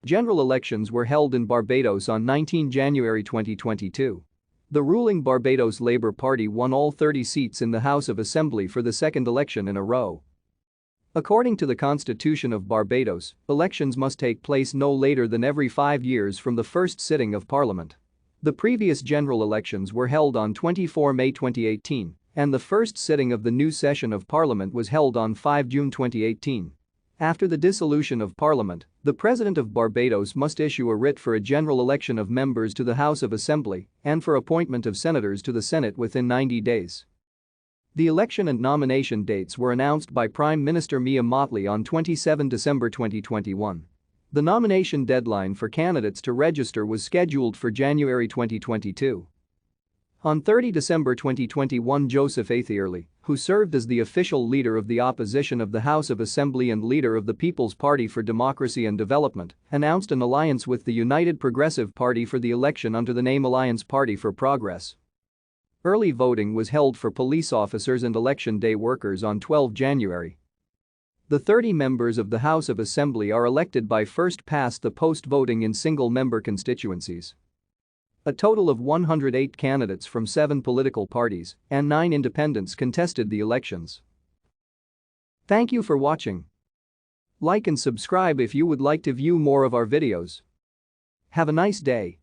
General elections were held in Barbados on 19 January 2022. The ruling Barbados Labour Party won all 30 seats in the House of Assembly for the second election in a row. According to the Constitution of Barbados, elections must take place no later than every 5 years from the first sitting of Parliament. The previous general elections were held on 24 May 2018, and the first sitting of the new session of Parliament was held on 5 June 2018. After the dissolution of Parliament, the President of Barbados must issue a writ for a general election of members to the House of Assembly and for appointment of senators to the Senate within 90 days. The election and nomination dates were announced by Prime Minister Mia Mottley on 27 December 2021. The nomination deadline for candidates to register was scheduled for January 2022. On 30 December 2021, Joseph Athierle, who served as the official leader of the opposition of the House of Assembly and leader of the People's Party for Democracy and Development, announced an alliance with the United Progressive Party for the election under the name Alliance Party for Progress. Early voting was held for police officers and election day workers on 12 January. The 30 members of the House of Assembly are elected by first-past-the-post voting in single-member constituencies. A total of 108 candidates from 7 political parties and 9 independents contested the elections. Thank you for watching. Like and subscribe if you would like to view more of our videos. Have a nice day.